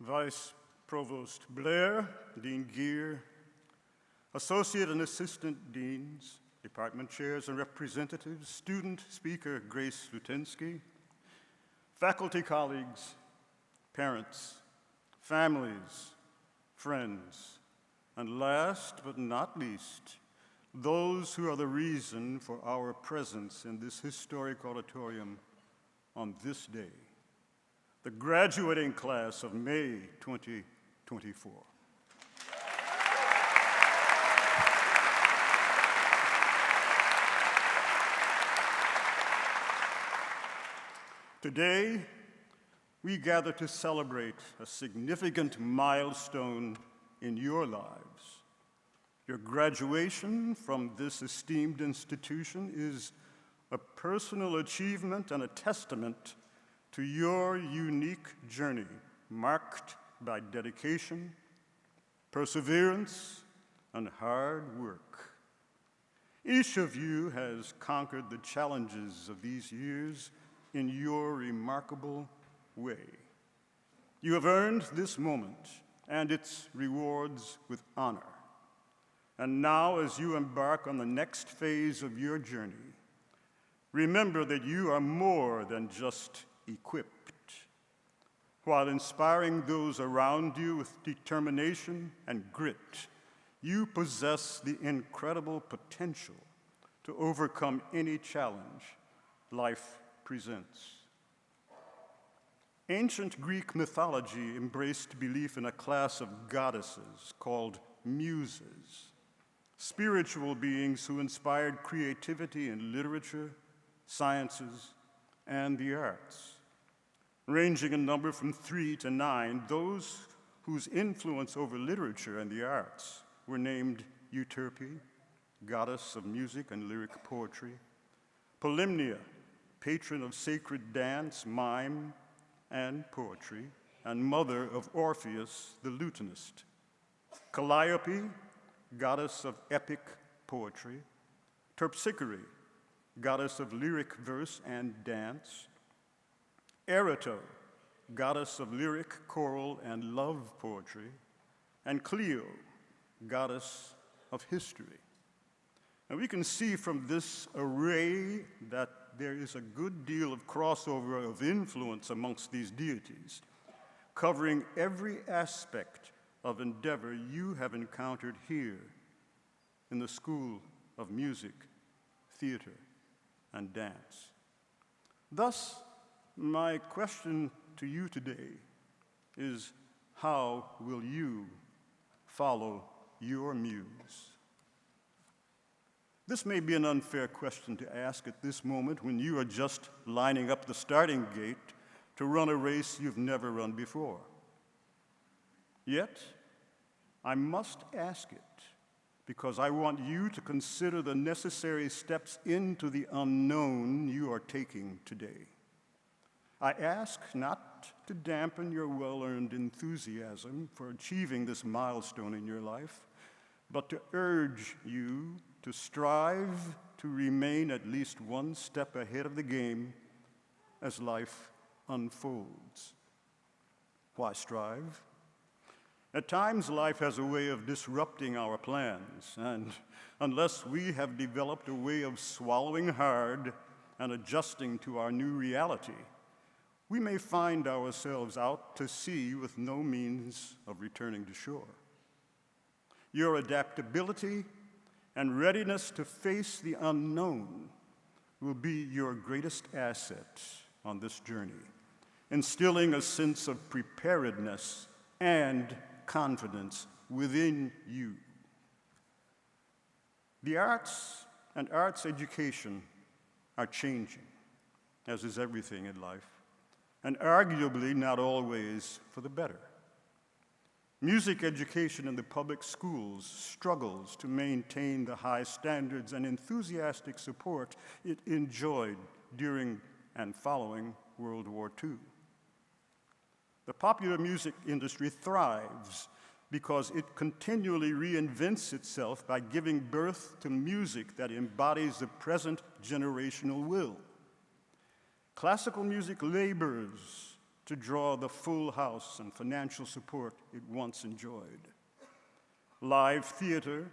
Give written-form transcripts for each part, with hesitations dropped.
Vice Provost Blair, Dean Gear, Associate and Assistant Deans, Department Chairs and Representatives, Student Speaker Grace Lutinsky, faculty colleagues, parents, families, friends, and last but not least, those who are the reason for our presence in this historic auditorium on this day, the graduating class of May 2024. Today, we gather to celebrate a significant milestone in your lives. Your graduation from this esteemed institution is a personal achievement and a testament to your unique journey, marked by dedication, perseverance, and hard work. Each of you has conquered the challenges of these years in your remarkable way. You have earned this moment and its rewards with honor. And now, as you embark on the next phase of your journey, remember that you are more than just equipped. While inspiring those around you with determination and grit, you possess the incredible potential to overcome any challenge life presents. Ancient Greek mythology embraced belief in a class of goddesses called muses, spiritual beings who inspired creativity in literature, sciences, and the arts. Ranging in number from 3 to 9, those whose influence over literature and the arts were named Euterpe, goddess of music and lyric poetry; Polymnia, patron of sacred dance, mime, and poetry, and mother of Orpheus, the lutenist; Calliope, goddess of epic poetry; Terpsichore, goddess of lyric verse and dance; Erato, goddess of lyric, choral, and love poetry; and Clio, goddess of history. And we can see from this array that there is a good deal of crossover of influence amongst these deities, covering every aspect of endeavor you have encountered here in the School of Music, Theater, and Dance. Thus, my question to you today is, how will you follow your muse? This may be an unfair question to ask at this moment when you are just lining up the starting gate to run a race you've never run before. Yet, I must ask it because I want you to consider the necessary steps into the unknown you are taking today. I ask not to dampen your well-earned enthusiasm for achieving this milestone in your life, but to urge you to strive to remain at least one step ahead of the game as life unfolds. Why strive? At times, life has a way of disrupting our plans, and unless we have developed a way of swallowing hard and adjusting to our new reality, we may find ourselves out to sea with no means of returning to shore. Your adaptability and readiness to face the unknown will be your greatest asset on this journey, instilling a sense of preparedness and confidence within you. The arts and arts education are changing, as is everything in life, and arguably not always for the better. Music education in the public schools struggles to maintain the high standards and enthusiastic support it enjoyed during and following World War II. The popular music industry thrives because it continually reinvents itself by giving birth to music that embodies the present generational will. Classical music labors to draw the full house and financial support it once enjoyed. Live theater,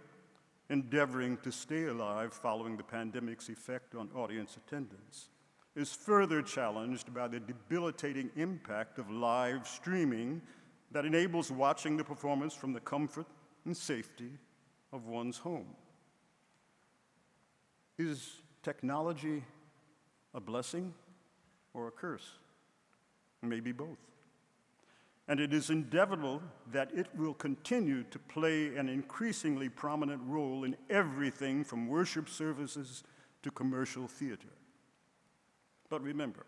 endeavoring to stay alive following the pandemic's effect on audience attendance, is further challenged by the debilitating impact of live streaming that enables watching the performance from the comfort and safety of one's home. Is technology a blessing or a curse? Maybe both. And it is inevitable that it will continue to play an increasingly prominent role in everything from worship services to commercial theater. But remember,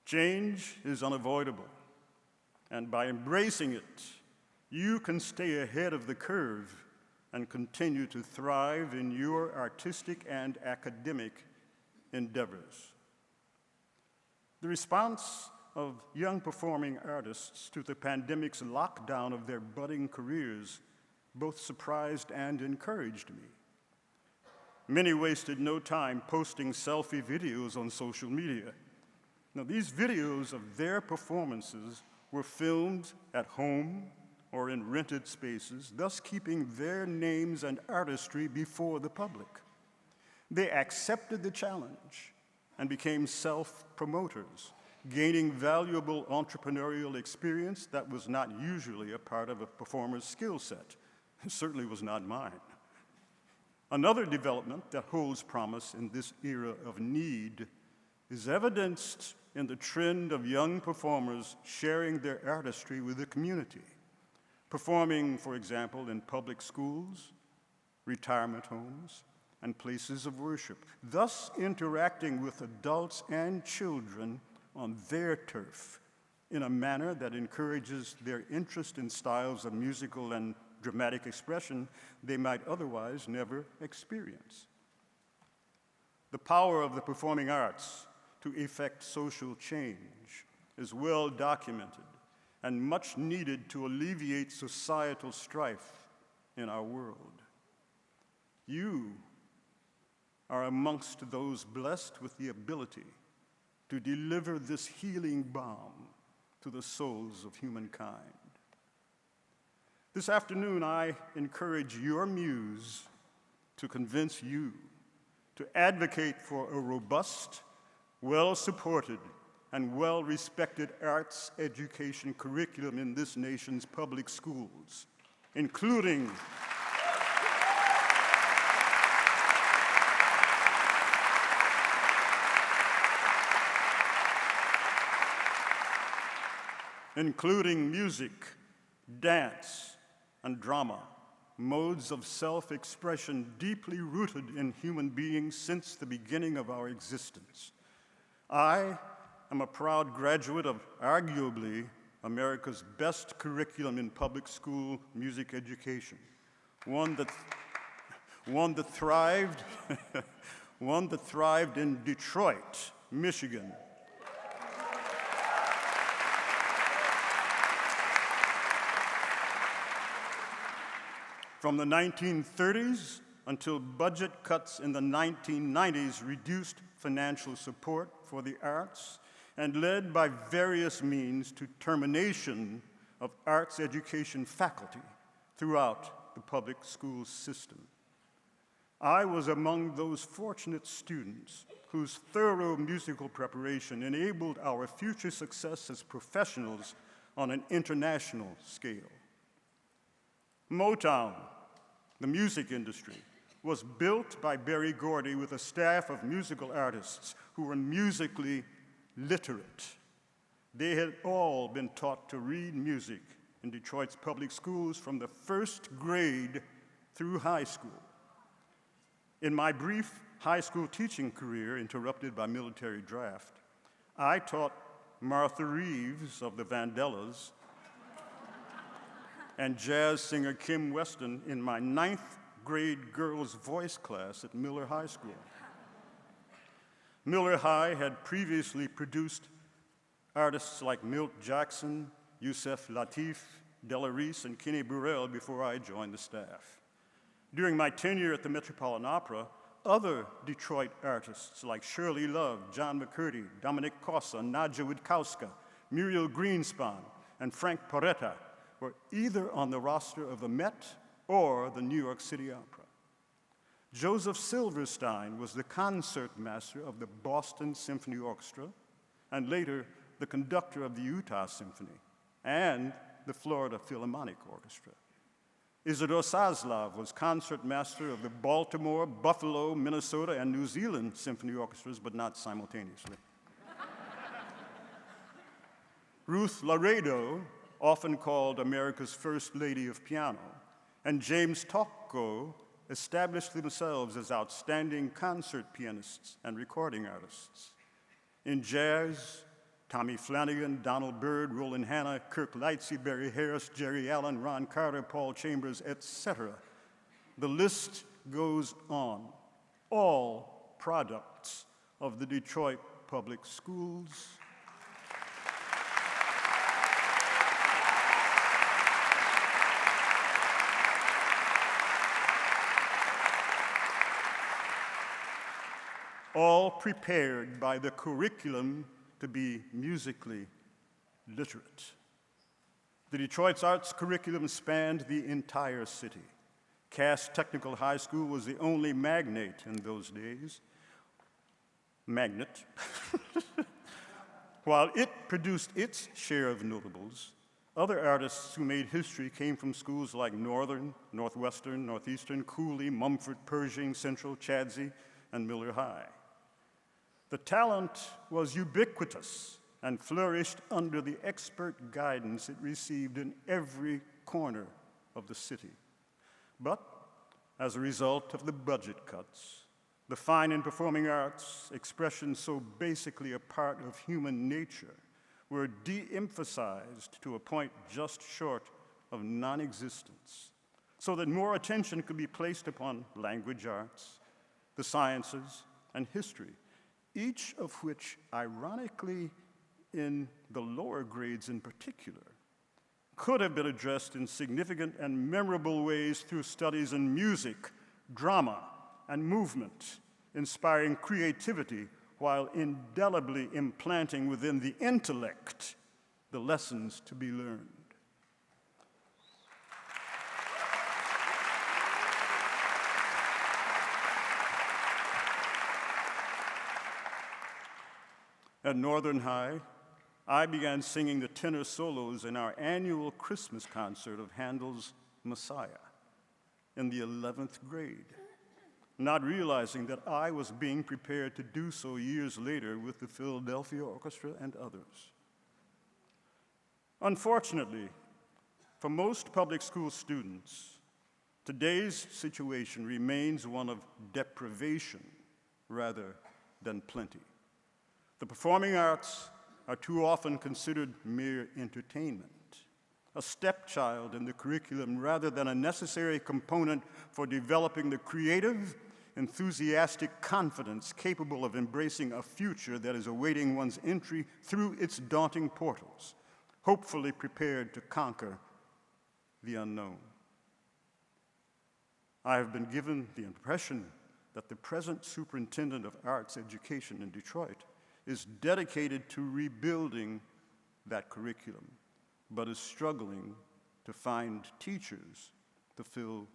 change is unavoidable, and by embracing it, you can stay ahead of the curve and continue to thrive in your artistic and academic endeavors. The response of young performing artists to the pandemic's lockdown of their budding careers both surprised and encouraged me. Many wasted no time posting selfie videos on social media. Now, these videos of their performances were filmed at home or in rented spaces, thus keeping their names and artistry before the public. They accepted the challenge and became self-promoters, gaining valuable entrepreneurial experience that was not usually a part of a performer's skill set. It certainly was not mine. Another development that holds promise in this era of need is evidenced in the trend of young performers sharing their artistry with the community, performing, for example, in public schools, retirement homes, and places of worship, thus interacting with adults and children on their turf in a manner that encourages their interest in styles of musical and dramatic expression they might otherwise never experience. The power of the performing arts to effect social change is well documented and much needed to alleviate societal strife in our world. You are amongst those blessed with the ability to deliver this healing balm to the souls of humankind. This afternoon, I encourage your muse to convince you to advocate for a robust, well-supported, and well-respected arts education curriculum in this nation's public schools, including music, dance, and drama, modes of self-expression deeply rooted in human beings since the beginning of our existence. I am a proud graduate of arguably America's best curriculum in public school music education, one that thrived in Detroit, Michigan. From the 1930s until budget cuts in the 1990s reduced financial support for the arts and led by various means to termination of arts education faculty throughout the public school system. I was among those fortunate students whose thorough musical preparation enabled our future success as professionals on an international scale. Motown, the music industry, was built by Berry Gordy with a staff of musical artists who were musically literate. They had all been taught to read music in Detroit's public schools from the first grade through high school. In my brief high school teaching career, interrupted by military draft, I taught Martha Reeves of the Vandellas and jazz singer Kim Weston in my 9th grade girls' voice class at Miller High School. Miller High had previously produced artists like Milt Jackson, Yusef Lateef, Della Reese, and Kenny Burrell before I joined the staff. During my tenure at the Metropolitan Opera, other Detroit artists like Shirley Love, John McCurdy, Dominic Kossa, Nadja Witkowska Muriel Greenspan, and Frank Porretta were either on the roster of the Met or the New York City Opera. Joseph Silverstein was the concertmaster of the Boston Symphony Orchestra and later the conductor of the Utah Symphony and the Florida Philharmonic Orchestra. Isidor Saslav was concertmaster of the Baltimore, Buffalo, Minnesota, and New Zealand symphony orchestras, but not simultaneously. Ruth Laredo, often called America's First Lady of Piano, and James Tocco established themselves as outstanding concert pianists and recording artists. In jazz, Tommy Flanagan, Donald Byrd, Roland Hanna, Kirk Lightsey, Barry Harris, Jerry Allen, Ron Carter, Paul Chambers, etc. The list goes on. All products of the Detroit Public Schools. All prepared by the curriculum to be musically literate. The Detroit's arts curriculum spanned the entire city. Cass Technical High School was the only magnate in those days. Magnet. While it produced its share of notables, other artists who made history came from schools like Northern, Northwestern, Northeastern, Cooley, Mumford, Pershing, Central, Chadsey, and Miller High. The talent was ubiquitous and flourished under the expert guidance it received in every corner of the city. But as a result of the budget cuts, the fine and performing arts, expressions so basically a part of human nature, were de-emphasized to a point just short of non-existence, so that more attention could be placed upon language arts, the sciences, and history, each of which, ironically, in the lower grades in particular, could have been addressed in significant and memorable ways through studies in music, drama, and movement, inspiring creativity while indelibly implanting within the intellect the lessons to be learned. At Northern High, I began singing the tenor solos in our annual Christmas concert of Handel's Messiah in the 11th grade, not realizing that I was being prepared to do so years later with the Philadelphia Orchestra and others. Unfortunately, for most public school students, today's situation remains one of deprivation rather than plenty. The performing arts are too often considered mere entertainment, a stepchild in the curriculum rather than a necessary component for developing the creative, enthusiastic confidence capable of embracing a future that is awaiting one's entry through its daunting portals, hopefully prepared to conquer the unknown. I have been given the impression that the present superintendent of arts education in Detroit is dedicated to rebuilding that curriculum, but is struggling to find teachers to fill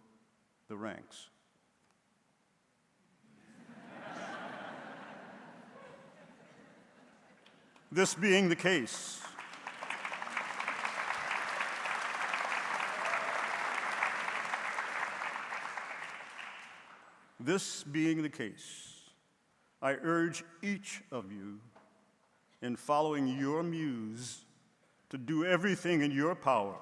the ranks. This being the case, I urge each of you, in following your muse, to do everything in your power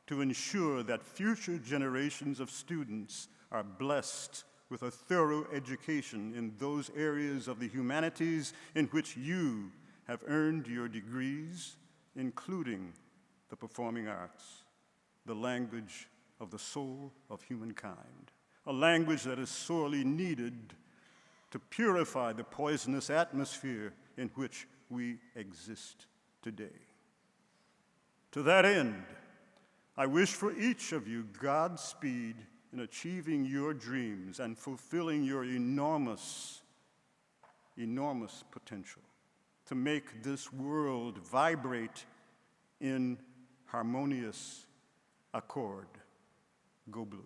to ensure that future generations of students are blessed with a thorough education in those areas of the humanities in which you have earned your degrees, including the performing arts, the language of the soul of humankind, a language that is sorely needed to purify the poisonous atmosphere in which we exist today. To that end, I wish for each of you Godspeed in achieving your dreams and fulfilling your enormous, enormous potential. to make this world vibrate in harmonious accord. Go Blue.